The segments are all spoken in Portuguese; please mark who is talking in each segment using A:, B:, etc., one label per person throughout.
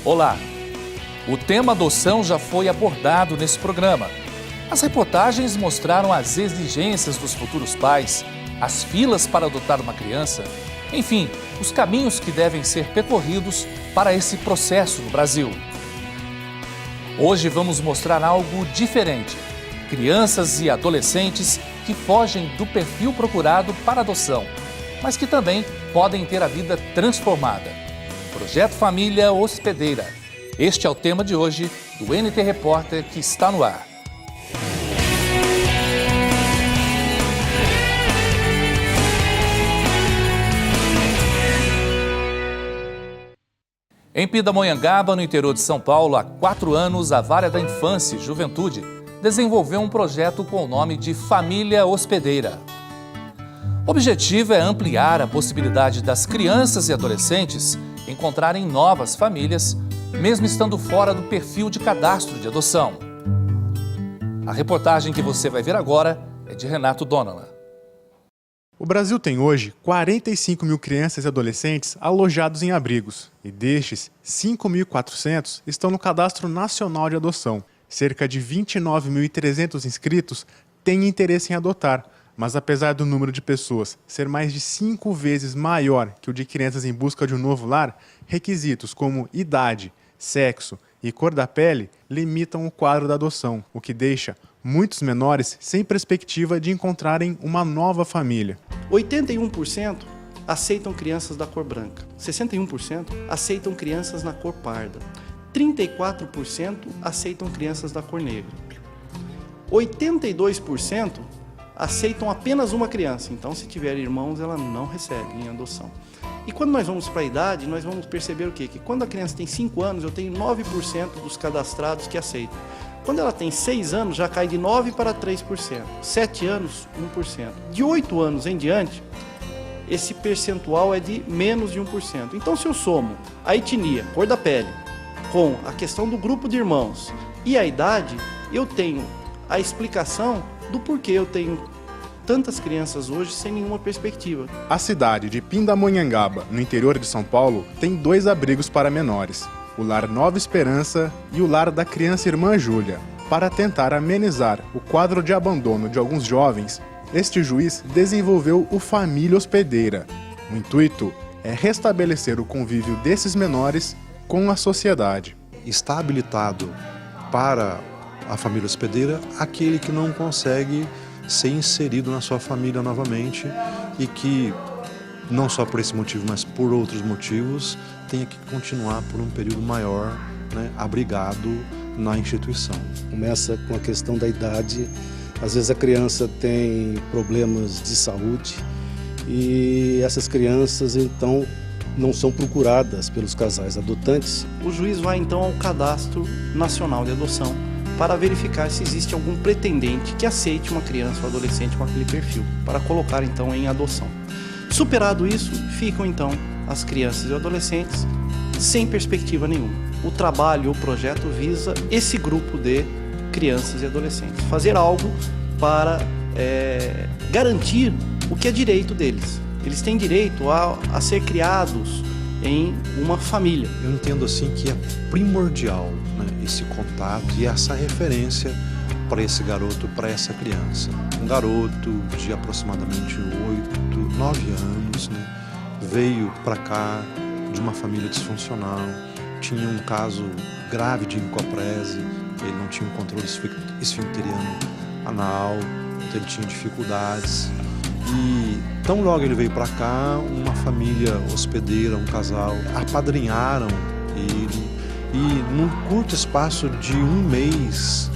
A: Olá! O tema adoção já foi abordado nesse programa. As reportagens mostraram as exigências dos futuros pais, as filas para adotar uma criança, enfim, os caminhos que devem ser percorridos para esse processo no Brasil. Hoje vamos mostrar algo diferente. Crianças e adolescentes que fogem do perfil procurado para adoção, mas que também podem ter a vida transformada. Projeto Família Hospedeira. Este é o tema de hoje do NT Repórter que está no ar. Em Pindamonhangaba, no interior de São Paulo, há 4 anos, a Vara da Infância e Juventude desenvolveu um projeto com o nome de Família Hospedeira. O objetivo é ampliar a possibilidade das crianças e adolescentes encontrarem novas famílias, mesmo estando fora do perfil de cadastro de adoção. A reportagem que você vai ver agora é de Renato Donola.
B: O Brasil tem hoje 45 mil crianças e adolescentes alojados em abrigos, e destes, 5.400 estão no Cadastro Nacional de Adoção. Cerca de 29.300 inscritos têm interesse em adotar, mas apesar do número de pessoas ser mais de 5 vezes maior que o de crianças em busca de um novo lar, requisitos como idade, sexo e cor da pele limitam o quadro da adoção, o que deixa muitos menores sem perspectiva de encontrarem uma nova família.
C: 81% aceitam crianças da cor branca, 61% aceitam crianças na cor parda, 34% aceitam crianças da cor negra, 82% aceitam apenas uma criança, então se tiver irmãos ela não recebe em adoção. E quando nós vamos para a idade, nós vamos perceber o quê? Que quando a criança tem 5 anos, eu tenho 9% dos cadastrados que aceitam. Quando ela tem 6 anos, já cai de 9% para 3%. 7 anos, 1%. De 8 anos em diante, esse percentual é de menos de 1%. Então, se eu somo a etnia, cor da pele, com a questão do grupo de irmãos e a idade, eu tenho a explicação do porquê eu tenho tantas crianças hoje sem nenhuma perspectiva.
B: A cidade de Pindamonhangaba, no interior de São Paulo, tem 2 abrigos para menores, o Lar Nova Esperança e o Lar da Criança Irmã Júlia. Para tentar amenizar o quadro de abandono de alguns jovens, este juiz desenvolveu o Família Hospedeira. O intuito é restabelecer o convívio desses menores com a sociedade.
D: Está habilitado para a família hospedeira aquele que não consegue ser inserido na sua família novamente e que, não só por esse motivo, mas por outros motivos, tenha que continuar por um período maior, abrigado na instituição.
E: Começa com a questão da idade. Às vezes a criança tem problemas de saúde e essas crianças, então, não são procuradas pelos casais adotantes.
C: O juiz vai, então, ao Cadastro Nacional de Adoção para verificar se existe algum pretendente que aceite uma criança ou adolescente com aquele perfil, para colocar, então, em adoção. Superado isso, ficam, então, as crianças e adolescentes sem perspectiva nenhuma. O trabalho, o projeto visa esse grupo de crianças e adolescentes, fazer algo para garantir o que é direito deles. Eles têm direito a ser criados em uma família.
D: Eu entendo assim que é primordial, esse contato e essa referência para esse garoto, para essa criança. Um garoto de aproximadamente 8, 9 anos, veio para cá de uma família disfuncional, tinha um caso grave de encoprese, ele não tinha um controle esfincteriano anal, então ele tinha dificuldades. E tão logo ele veio para cá, uma família hospedeira, um casal, apadrinharam ele e num curto espaço de 1 mês,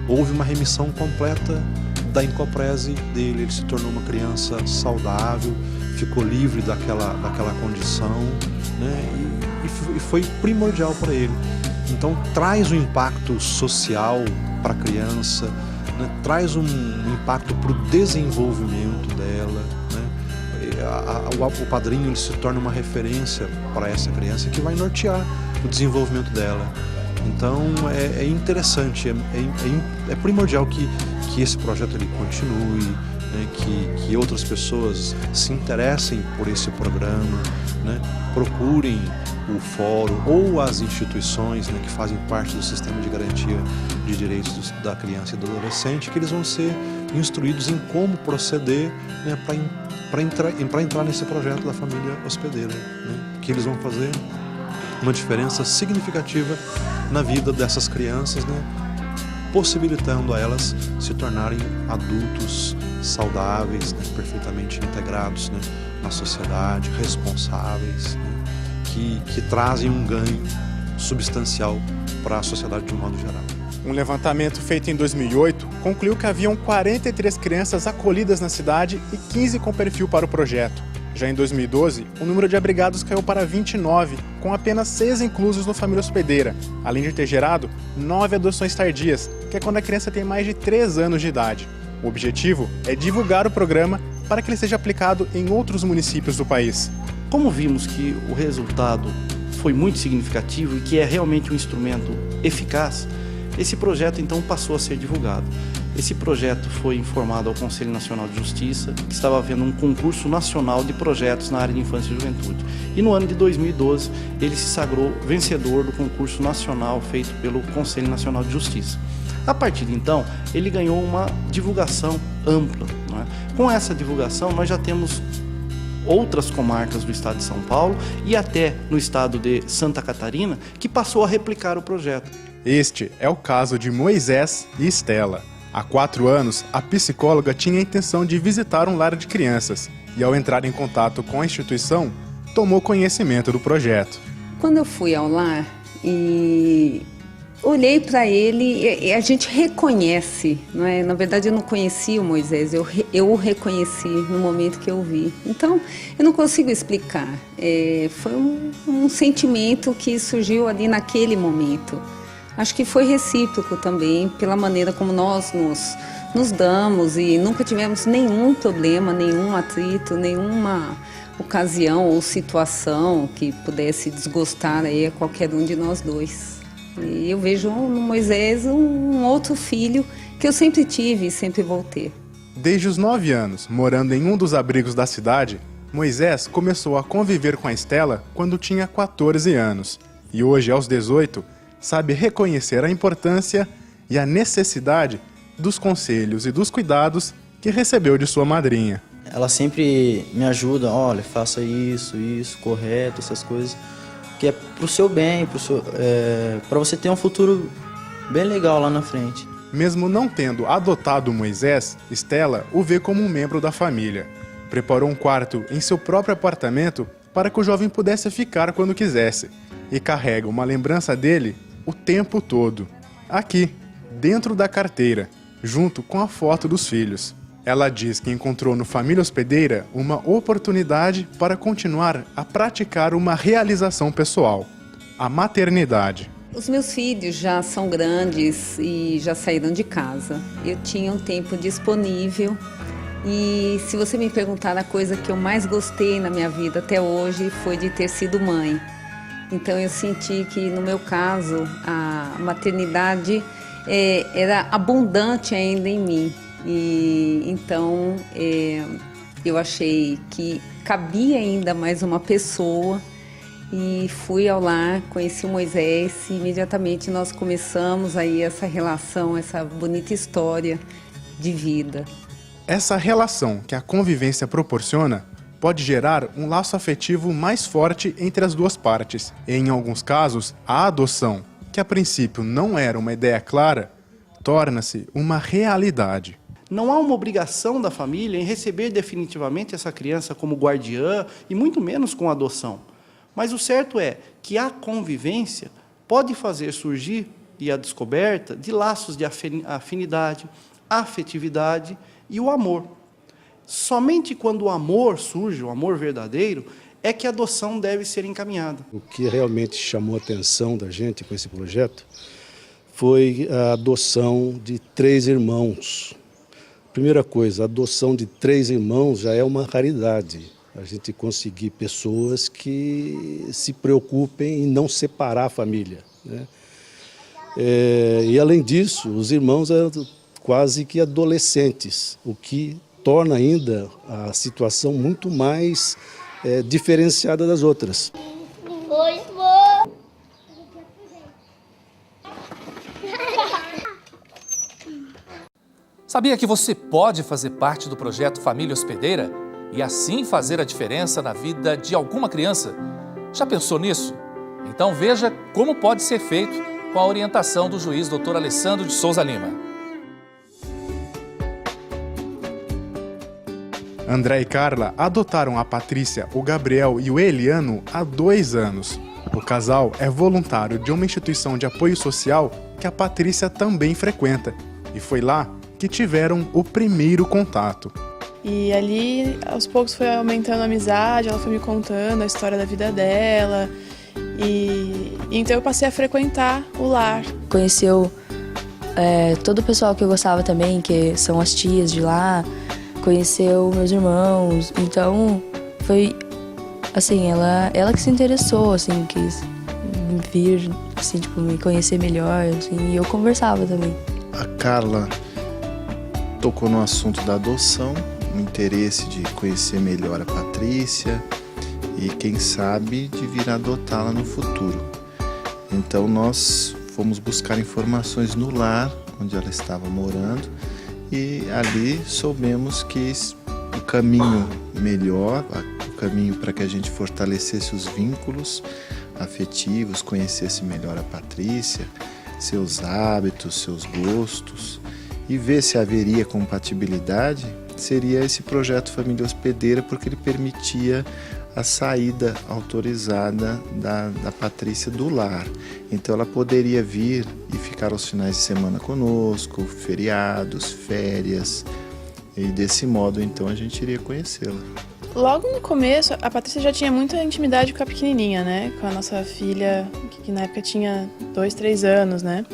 D: houve uma remissão completa da encoprese dele. Ele se tornou uma criança saudável, ficou livre daquela condição, e foi primordial para ele. Então traz um impacto social para a criança, traz um impacto para o desenvolvimento dela, o padrinho ele se torna uma referência para essa criança que vai nortear o desenvolvimento dela. Então é interessante, é primordial que esse projeto ele continue, né, que outras pessoas se interessem por esse programa, né, procurem o fórum ou as instituições, né, que fazem parte do sistema de garantia de direitos da criança e do adolescente, que eles vão ser instruídos em como proceder, né, para entrar nesse projeto da família hospedeira, né, que eles vão fazer uma diferença significativa na vida dessas crianças, né, possibilitando a elas se tornarem adultos saudáveis, né, perfeitamente integrados, né, na sociedade, responsáveis, né, que trazem um ganho substancial para a sociedade de um modo geral.
B: Um levantamento feito em 2008 concluiu que haviam 43 crianças acolhidas na cidade e 15 com perfil para o projeto. Já em 2012, o número de abrigados caiu para 29, com apenas 6 inclusos no Família Hospedeira, além de ter gerado 9 adoções tardias, que é quando a criança tem mais de 3 anos de idade. O objetivo é divulgar o programa para que ele seja aplicado em outros municípios do país.
C: Como vimos que o resultado foi muito significativo e que é realmente um instrumento eficaz, esse projeto então passou a ser divulgado. Esse projeto foi informado ao Conselho Nacional de Justiça, que estava havendo um concurso nacional de projetos na área de infância e juventude. E no ano de 2012, ele se sagrou vencedor do concurso nacional feito pelo Conselho Nacional de Justiça. A partir de então, ele ganhou uma divulgação ampla, não é? Com essa divulgação, nós já temos outras comarcas do estado de São Paulo e até no estado de Santa Catarina, que passou a replicar o projeto.
B: Este é o caso de Moisés e Estela. Há 4 anos, a psicóloga tinha a intenção de visitar um lar de crianças e, ao entrar em contato com a instituição, tomou conhecimento do projeto.
F: Quando eu fui ao lar e olhei para ele, e a gente reconhece, não é? Na verdade, eu não conhecia o Moisés, eu o reconheci no momento que eu vi. Então, eu não consigo explicar. Foi um sentimento que surgiu ali naquele momento. Acho que foi recíproco também, pela maneira como nós nos damos e nunca tivemos nenhum problema, nenhum atrito, nenhuma ocasião ou situação que pudesse desgostar aí a qualquer um de nós dois. E eu vejo no Moisés um outro filho que eu sempre tive e sempre vou ter.
B: Desde os 9 anos, morando em um dos abrigos da cidade, Moisés começou a conviver com a Estela quando tinha 14 anos. E hoje, aos 18, sabe reconhecer a importância e a necessidade dos conselhos e dos cuidados que recebeu de sua madrinha.
G: Ela sempre me ajuda, olha, faça isso, correto, essas coisas, que é pro seu bem, para você ter um futuro bem legal lá na frente.
B: Mesmo não tendo adotado Moisés, Estela o vê como um membro da família. Preparou um quarto em seu próprio apartamento para que o jovem pudesse ficar quando quisesse e carrega uma lembrança dele o tempo todo, aqui, dentro da carteira, junto com a foto dos filhos. Ela diz que encontrou no Família Hospedeira uma oportunidade para continuar a praticar uma realização pessoal, a maternidade.
F: Os meus filhos já são grandes e já saíram de casa. Eu tinha um tempo disponível e, se você me perguntar, a coisa que eu mais gostei na minha vida até hoje foi de ter sido mãe. Então eu senti que, no meu caso, a maternidade era abundante ainda em mim. E então eu achei que cabia ainda mais uma pessoa e fui ao lar, conheci o Moisés e imediatamente nós começamos aí essa relação, essa bonita história de vida.
B: Essa relação que a convivência proporciona pode gerar um laço afetivo mais forte entre as duas partes. E, em alguns casos, a adoção, que a princípio não era uma ideia clara, torna-se uma realidade.
C: Não há uma obrigação da família em receber definitivamente essa criança como guardiã e muito menos com adoção. Mas o certo é que a convivência pode fazer surgir e a descoberta de laços de afinidade, afetividade e o amor. Somente quando o amor surge, o amor verdadeiro, é que a adoção deve ser encaminhada.
E: O que realmente chamou a atenção da gente com esse projeto foi a adoção de 3 irmãos. Primeira coisa, a adoção de 3 irmãos já é uma raridade. A gente conseguir pessoas que se preocupem em não separar a família, né? E além disso, os irmãos eram quase que adolescentes, o que torna ainda a situação muito mais diferenciada das outras.
H: Oi, amor.
A: Sabia que você pode fazer parte do projeto Família Hospedeira e assim fazer a diferença na vida de alguma criança? Já pensou nisso? Então veja como pode ser feito com a orientação do juiz Dr. Alessandro de Souza Lima.
B: André e Carla adotaram a Patrícia, o Gabriel e o Eliano há 2 anos. O casal é voluntário de uma instituição de apoio social que a Patrícia também frequenta. E foi lá que tiveram o primeiro contato.
I: E ali, aos poucos, foi aumentando a amizade, ela foi me contando a história da vida dela. E então eu passei a frequentar o lar.
J: Conheceu todo o pessoal que eu gostava também, que são as tias de lá. Conheceu meus irmãos. Então, foi, assim, ela que se interessou, assim, quis vir, assim, tipo, me conhecer melhor, assim, e eu conversava também.
K: A Carla tocou no assunto da adoção, o interesse de conhecer melhor a Patrícia e, quem sabe, de vir adotá-la no futuro. Então nós fomos buscar informações no lar onde ela estava morando e ali soubemos que o caminho melhor, o caminho para que a gente fortalecesse os vínculos afetivos, conhecesse melhor a Patrícia, seus hábitos, seus gostos e ver se haveria compatibilidade, seria esse projeto Família Hospedeira, porque ele permitia a saída autorizada da Patrícia do lar. Então ela poderia vir e ficar aos finais de semana conosco, feriados, férias, e desse modo então a gente iria conhecê-la.
I: Logo no começo, a Patrícia já tinha muita intimidade com a pequenininha, né? Com a nossa filha, que na época tinha 2, 3 anos, né?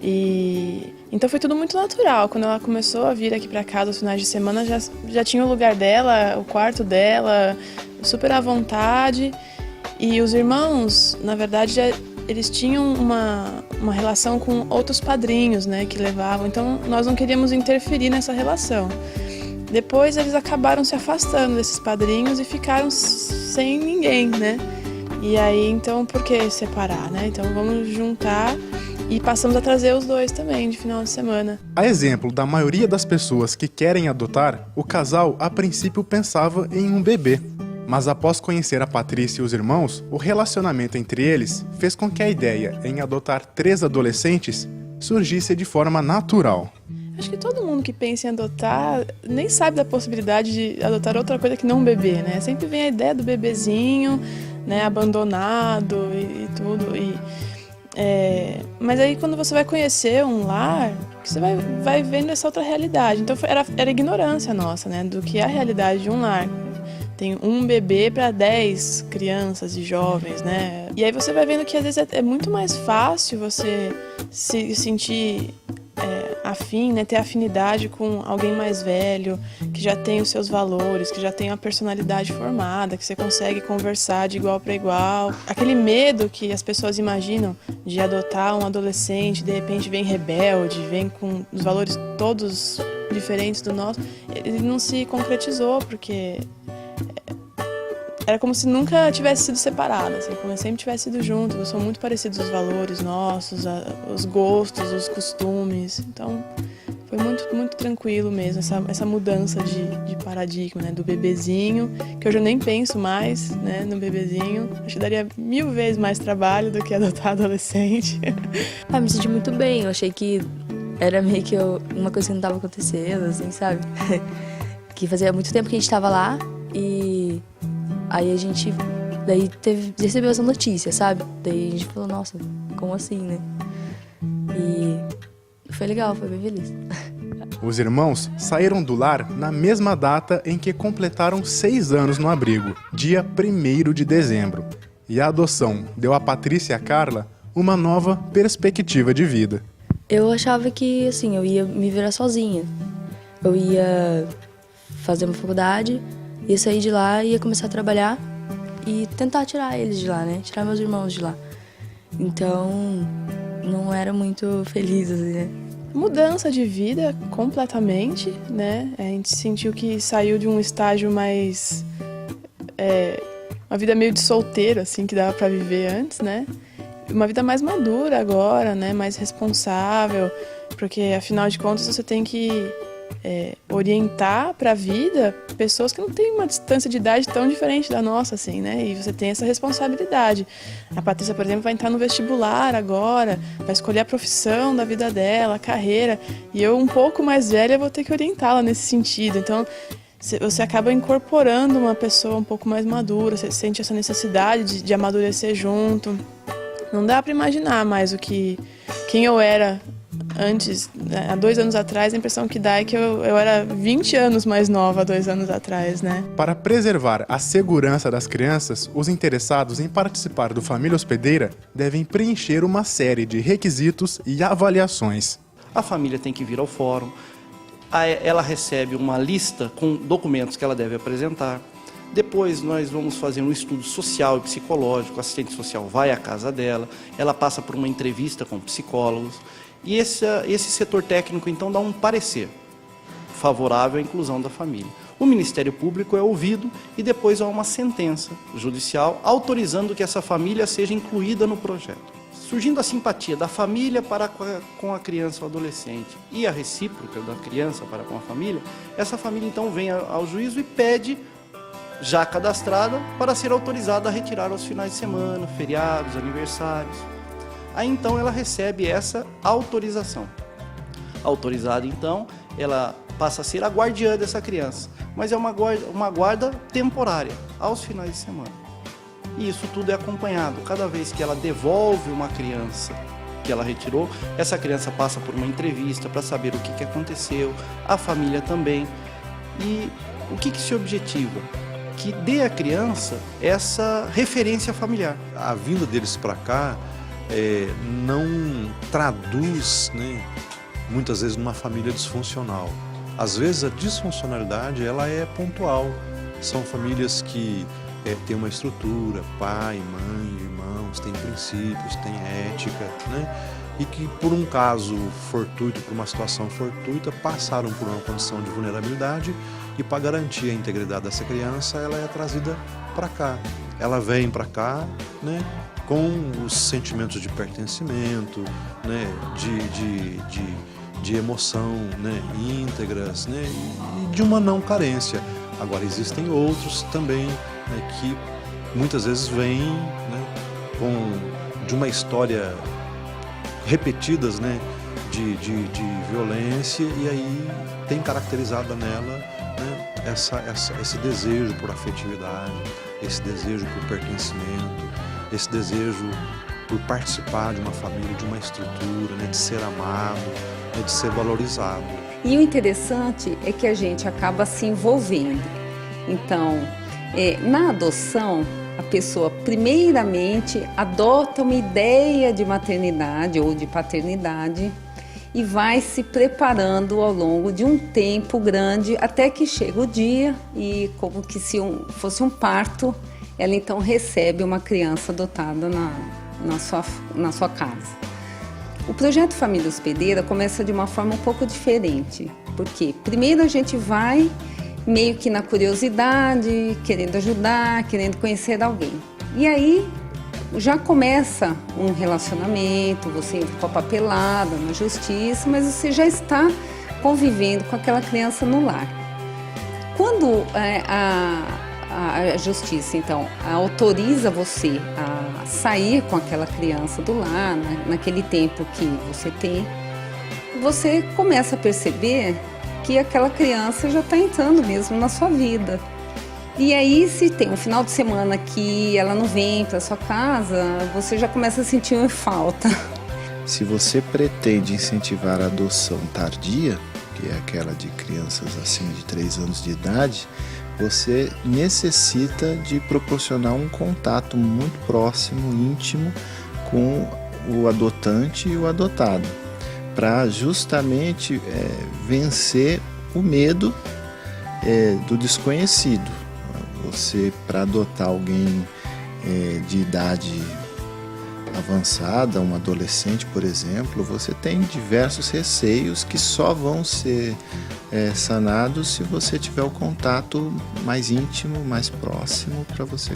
I: E então foi tudo muito natural. Quando ela começou a vir aqui para casa aos finais de semana, já tinha o lugar dela, o quarto dela, super à vontade. E os irmãos, na verdade, eles tinham uma relação com outros padrinhos, né, que levavam. Então nós não queríamos interferir nessa relação. Depois eles acabaram se afastando desses padrinhos e ficaram sem ninguém, né? E aí, então, por que separar, né? Então vamos juntar e passamos a trazer os dois também de final de semana.
B: A exemplo da maioria das pessoas que querem adotar, o casal a princípio pensava em um bebê. Mas após conhecer a Patrícia e os irmãos, o relacionamento entre eles fez com que a ideia em adotar 3 adolescentes surgisse de forma natural.
I: Acho que todo mundo que pensa em adotar nem sabe da possibilidade de adotar outra coisa que não um bebê, né? Sempre vem a ideia do bebezinho, né, abandonado e tudo. Mas aí quando você vai conhecer um lar, você vai vendo essa outra realidade. Então era ignorância nossa, né, do que é a realidade de um lar. Tem um bebê para 10 crianças e jovens, né? E aí você vai vendo que às vezes é muito mais fácil você se sentir afim, né? Ter afinidade com alguém mais velho, que já tem os seus valores, que já tem uma personalidade formada, que você consegue conversar de igual para igual. Aquele medo que as pessoas imaginam de adotar um adolescente, de repente vem rebelde, vem com os valores todos diferentes do nosso, ele não se concretizou, porque era como se nunca tivesse sido separado, assim, como se sempre tivesse sido junto. São muito parecidos os valores nossos, os gostos, os costumes. Então, foi muito, muito tranquilo mesmo, essa mudança de paradigma, né, do bebezinho, que hoje eu nem penso mais, né, no bebezinho. Acho que daria 1000 vezes mais trabalho do que adotar adolescente.
J: Me senti muito bem, eu achei que era meio que uma coisa que não estava acontecendo, assim, sabe? Que fazia muito tempo que a gente estava lá e aí a gente recebeu essa notícia, sabe? Daí a gente falou, nossa, como assim, né? E foi legal, foi bem feliz.
B: Os irmãos saíram do lar na mesma data em que completaram 6 anos no abrigo, dia 1º de dezembro. E a adoção deu a Patrícia e a Carla uma nova perspectiva de vida.
J: Eu achava que, assim, eu ia me virar sozinha. Eu ia fazer uma faculdade, ia sair de lá, ia começar a trabalhar e tentar tirar eles de lá, né? Tirar meus irmãos de lá. Então, não era muito feliz, assim, né?
I: mudança de vida completamente, né? A gente sentiu que saiu de um estágio mais... uma vida meio de solteiro, assim, que dava para viver antes, né? Uma vida mais madura agora, né? Mais responsável, porque afinal de contas você tem que orientar para a vida pessoas que não têm uma distância de idade tão diferente da nossa, assim, né? E você tem essa responsabilidade. A Patrícia, por exemplo, vai entrar no vestibular agora, vai escolher a profissão da vida dela, a carreira, e eu, um pouco mais velha, vou ter que orientá-la nesse sentido. Então, você acaba incorporando uma pessoa um pouco mais madura, você sente essa necessidade de amadurecer junto. Não dá para imaginar mais quem eu era antes, há 2 anos atrás. A impressão que dá é que eu era 20 anos mais nova há 2 anos atrás, né?
B: Para preservar a segurança das crianças, os interessados em participar do Família Hospedeira devem preencher uma série de requisitos e avaliações.
C: A família tem que vir ao fórum, ela recebe uma lista com documentos que ela deve apresentar. Depois nós vamos fazer um estudo social e psicológico, o assistente social vai à casa dela, ela passa por uma entrevista com psicólogos, e esse setor técnico então dá um parecer favorável à inclusão da família. O Ministério Público é ouvido e depois há uma sentença judicial autorizando que essa família seja incluída no projeto. Surgindo a simpatia da família para com a criança ou adolescente e a recíproca da criança para com a família, essa família então vem ao juízo e pede, já cadastrada, para ser autorizada a retirar aos finais de semana, feriados, aniversários. Aí então ela recebe essa autorização. Autorizada então, ela passa a ser a guardiã dessa criança, mas é uma guarda temporária, aos finais de semana. E isso tudo é acompanhado. Cada vez que ela devolve uma criança que ela retirou, essa criança passa por uma entrevista para saber o que aconteceu, a família também. E o que se objetiva? Que dê à criança essa referência familiar.
D: A vinda deles para cá não traduz, né, muitas vezes, numa família disfuncional. Às vezes a disfuncionalidade ela é pontual. São famílias que têm uma estrutura, pai, mãe, irmãos, têm princípios, têm ética, né? E que por um caso fortuito, por uma situação fortuita, passaram por uma condição de vulnerabilidade e para garantir a integridade dessa criança, ela é trazida para cá. Ela vem para cá, né, com os sentimentos de pertencimento, né, de emoção, né, íntegras, né, e de uma não carência. Agora, existem outros também, né, que muitas vezes vêm, né, de uma história repetidas, né, de violência, e aí tem caracterizada nela, né, esse desejo por afetividade, esse desejo por pertencimento, esse desejo por participar de uma família, de uma estrutura, né, de ser amado, né, de ser valorizado.
F: E o interessante é que a gente acaba se envolvendo. Então, na adoção, a pessoa primeiramente adota uma ideia de maternidade ou de paternidade e vai se preparando ao longo de um tempo grande até que chega o dia e, como que se fosse um parto, ela então recebe uma criança adotada na sua casa. O projeto Família Hospedeira começa de uma forma um pouco diferente, porque primeiro a gente vai meio que na curiosidade, querendo ajudar, querendo conhecer alguém. E aí já começa um relacionamento, você entra com a papelada na justiça, mas você já está convivendo com aquela criança no lar. Quando a justiça, então, autoriza você a sair com aquela criança do lar, naquele tempo que você tem, você começa a perceber que aquela criança já está entrando mesmo na sua vida. E aí, se tem um final de semana que ela não vem para sua casa, você já começa a sentir falta.
K: Se você pretende incentivar a adoção tardia, que é aquela de crianças acima de 3 anos de idade, você necessita de proporcionar um contato muito próximo, íntimo, com o adotante e o adotado, para justamente vencer o medo do desconhecido. Você, para adotar alguém de idade avançada, um adolescente, por exemplo, você tem diversos receios que só vão ser sanados se você tiver o contato mais íntimo, mais próximo, para você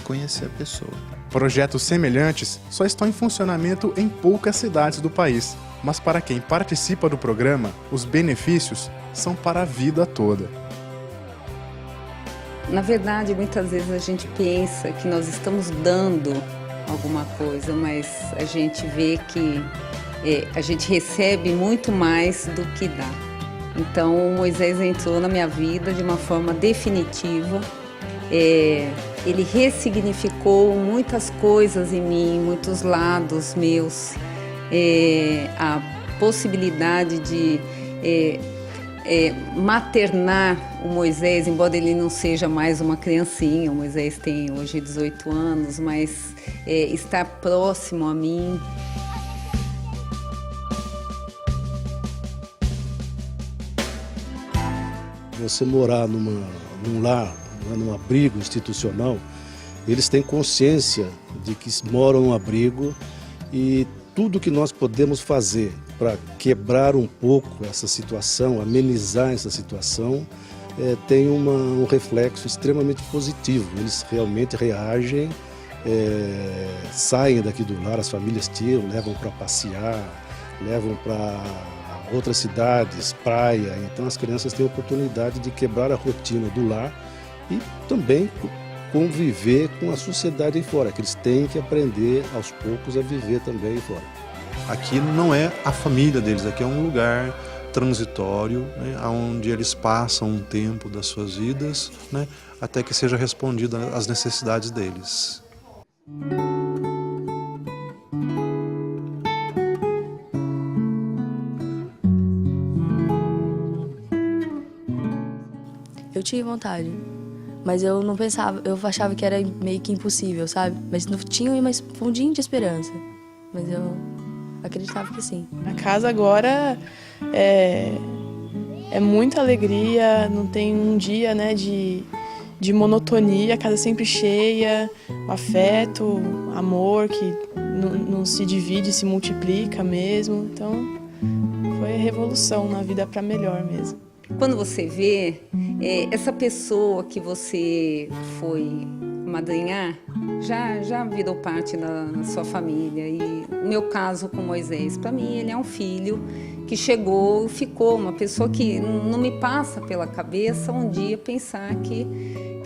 K: conhecer a pessoa.
B: Projetos semelhantes só estão em funcionamento em poucas cidades do país, mas para quem participa do programa, os benefícios são para a vida toda.
F: Na verdade, muitas vezes a gente pensa que nós estamos dando alguma coisa, mas a gente vê que a gente recebe muito mais do que dá. Então, o Moisés entrou na minha vida de uma forma definitiva. Ele ressignificou muitas coisas em mim, muitos lados meus. A possibilidade de maternar o Moisés, embora ele não seja mais uma criancinha, o Moisés tem hoje 18 anos, mas estar próximo a mim.
E: Você morar num lar, num abrigo institucional, eles têm consciência de que moram num abrigo e tudo que nós podemos fazer para quebrar um pouco essa situação, amenizar essa situação, tem um reflexo extremamente positivo. Eles realmente reagem, saem daqui do lar, as famílias tiram, levam para passear, levam para outras cidades, praia. Então as crianças têm a oportunidade de quebrar a rotina do lar e também conviver com a sociedade aí fora, que eles têm que aprender aos poucos a viver também aí fora.
D: Aqui não é a família deles, aqui é um lugar transitório, né, onde eles passam um tempo das suas vidas, né, até que seja respondida às necessidades deles.
J: Eu tinha vontade, mas eu não pensava, eu achava que era meio que impossível, sabe? Mas não tinha um fundinho de esperança, mas eu acreditava que sim.
I: A casa agora é muita alegria, não tem um dia, né, de monotonia, a casa sempre cheia, o afeto, amor que não se divide, se multiplica mesmo. Então foi a revolução na vida para melhor mesmo.
F: Quando você vê essa pessoa que você foi madrinhar, já virou parte da sua família. E o meu caso com Moisés, para mim, ele é um filho que chegou, ficou, uma pessoa que não me passa pela cabeça um dia pensar que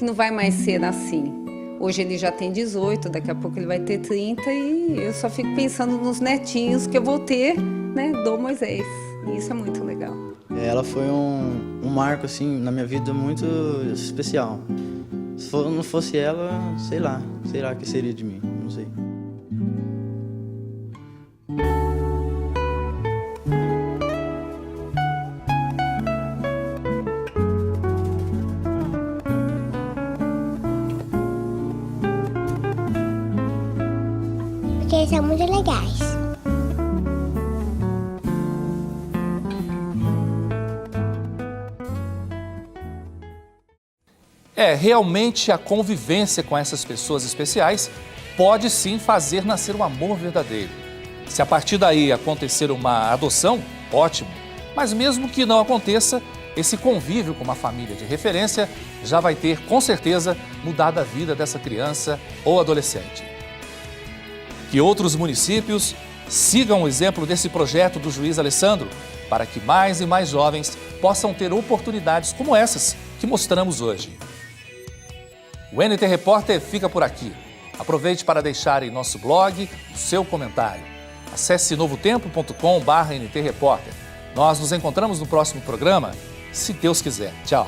F: não vai mais ser assim. Hoje ele já tem 18, daqui a pouco ele vai ter 30 e eu só fico pensando nos netinhos que eu vou ter, né, do Moisés. E isso é muito legal.
G: Ela foi um marco, assim, na minha vida muito especial. Se não fosse ela, sei lá o que seria de mim, não sei.
H: Porque eles são muito legais.
A: Realmente a convivência com essas pessoas especiais pode sim fazer nascer um amor verdadeiro. Se a partir daí acontecer uma adoção, ótimo. Mas mesmo que não aconteça, esse convívio com uma família de referência já vai ter, com certeza, mudado a vida dessa criança ou adolescente. Que outros municípios sigam o exemplo desse projeto do juiz Alessandro, para que mais e mais jovens possam ter oportunidades como essas que mostramos hoje. O NT Repórter fica por aqui. Aproveite para deixar em nosso blog o seu comentário. Acesse novotempo.com/NT Repórter. Nós nos encontramos no próximo programa, se Deus quiser. Tchau.